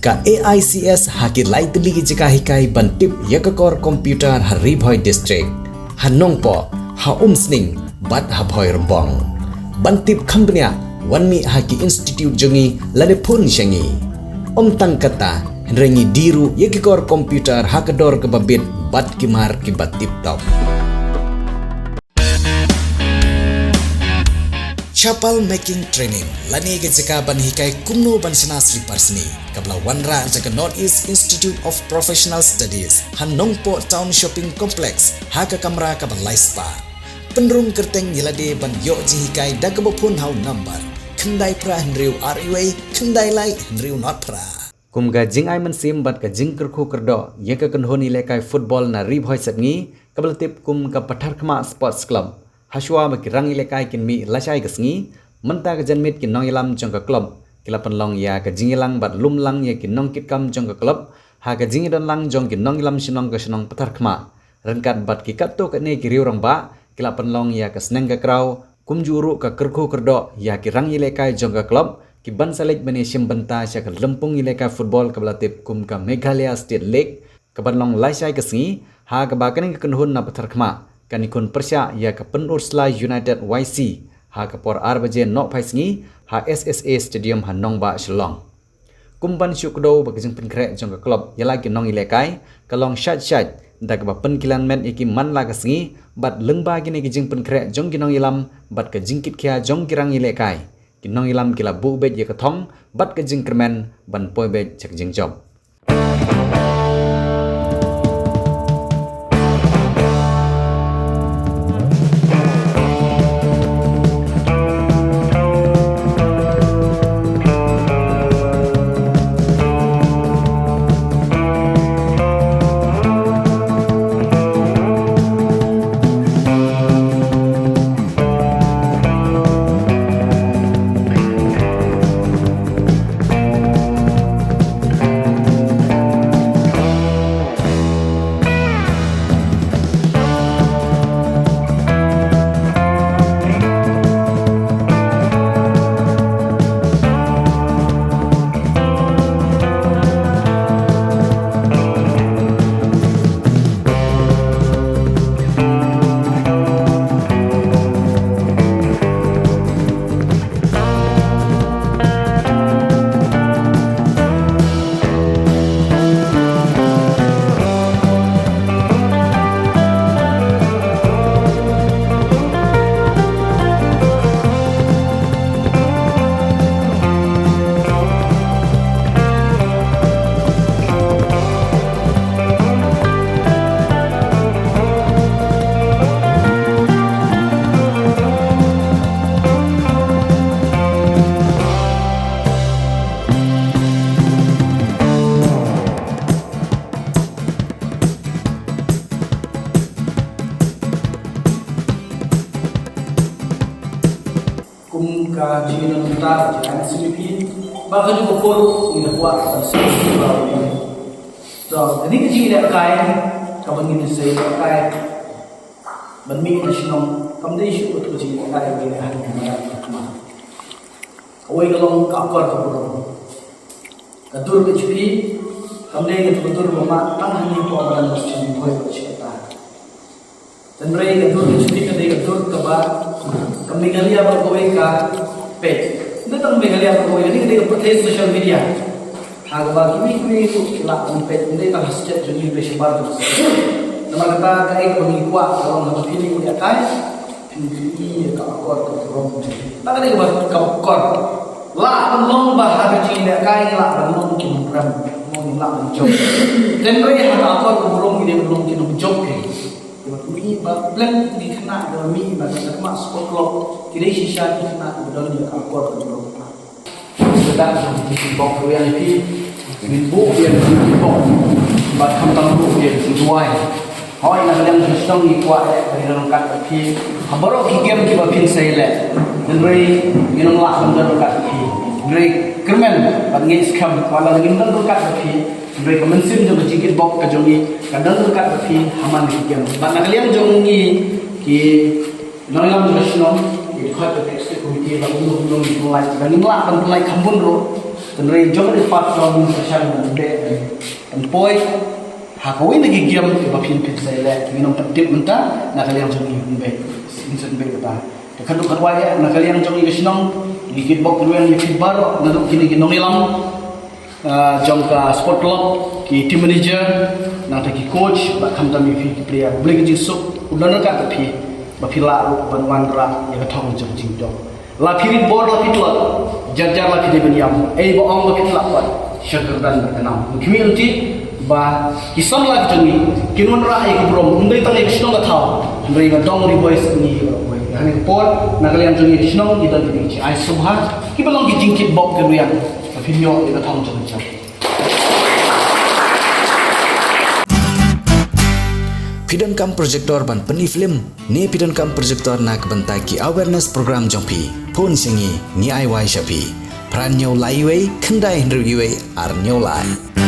ka AICS haki lai tili jika hikai bantip yakakor komputer hari boy district hanongpo ha umsning bat ha boy rembong bantip kambnya wanmi haki institute jongi lade pun syangi tang kata rengi diru yakakor komputer hakador kebabit bat kimar kibat tip top. Chapel making training lani ke jika ban hikai kumno ban sana slipper sni kabla wanra jaga North East Institute of Professional Studies Hanongpo Town Shopping Complex haka kamera kaban laispa penrung kerteng yelade ban yo jihikai dagabopun hau number kendai pra hendriu RUA kendai lai hendriu not pra kumga jing ai man sim bat ka jing kerku kerdo ye ka kanhoni lekai football na rib hoi satngi kabla tip kum ka pathar khma sports club Haswa makirang ilekai kin mi lasai kesngi menta ke janmit kin nong ilam jong ke klub kila penlong ya ke jingilang bat lum lang ya kin nong kit kam jong ke klub ha ke jingidon lang jong kin nong ilam sinong ke sinong petar khma renkat bat ki katto ke ne kiriu rang ba kila penlong ya ke seneng ke krau kum juru ke kerku kerdo ya kirang ilekai jong ke klub ki ban salik bani sim benta sya ke lempung ilekai football ke belatip kum ke Meghalaya State League ke penlong lasai kesngi ha ke bakan ke kenhun na petar khma kanikun persya ya ke Penursla United YC ha ke por arbaje nok paisngi ha SSA Stadium ha nongba Shillong kumban syukdo bagijing penkrek jong ke klub yala ki nong ilekai kalong shat da ke pen kilan men iki man la kesngi bat lengba gini gijing penkrek jong ki nong ilam bat ke jingkit kya jong kirang ilekai ki nong ilam kila bu bet ye ke thong bat ke jing kermen ban poi bet cek jing job ka jina nta kan sinipi ba ka ju ko ina kwa sa ba to ni ki jina kai ka ban ni sai kai ban mi na shinong kam dei shu to jina kai be han ma oi ga long ka ko ko ka dur ke chupi kam dei ke dur ma tan han ni ko ban na chin ko ko cheta dan rei ke dur ke chupi ka dei ke dur ka ba Meghalaya berkawin ka page. Ito tang Meghalaya berkawin ini kita pakai social media. Hagba kini itu lah page ini kalau sejak Juni Desember tu. Nama kata kai pengikut kalau nak pilih dia kai, ini kalau kor terong. Tak ada yang kalau kor. Lah menong bahasa Cina kai lah menong kini ram, menong lah menjog. Dan mereka hanya kor berong ini berong kini menjog ke. Mi blan di kena dalam mi pada sama sekolah tidak sisa di kena dalam dia akor terus. Sedang di bawah reality di bawah yang di bawah bad kantang bawah yang sesuai. Hoi nak yang sedang dikuat dari dalam kat pi. Baru game kita pin saya dan rei minum lah dalam kat pi. Rei kermen bagi skam kalau ingin dalam kat pi. Mereka mensim jom jikit bok ke jongi kadang dekat tapi haman dikian. Bana kalian jongi ki nolam jom ki khot ke text komite ba ulung mulai dan ingla kan mulai kampun ro tenre jong de pat jong social media and boy hakawin lagi game ba pin pin sai le minum patip menta na kalian jong be insun be ba kaduk kadwa ya na kalian jong isinong likit bok ruan likit bar na kini ginong ilam jong ka sport club ki team manager na ta ki coach ba kham tam fi ki player boleh ki sok udan ka ta phi ba phila ban wan ra ya ka thong jong jing dong la phirit bor la pitla jar jar la ki de beniam ei ba ong la pitla wat syukur dan berkenam community ba kisam la jeng kinun ra ai ku brom undai tang ek snong thau ndai ga dong ri boys ni boy hani por na kalian jeng ek snong di dan ni ai subhan ki balong ki jingkit bok ke rian video ila thong jeng jang Pidon kam projector ban peni film ni pidon kam projector nak bentai ki awareness program jongpi pun singi ni ai wai shapi pran nyau lai wei kendai hendru ar nyau lai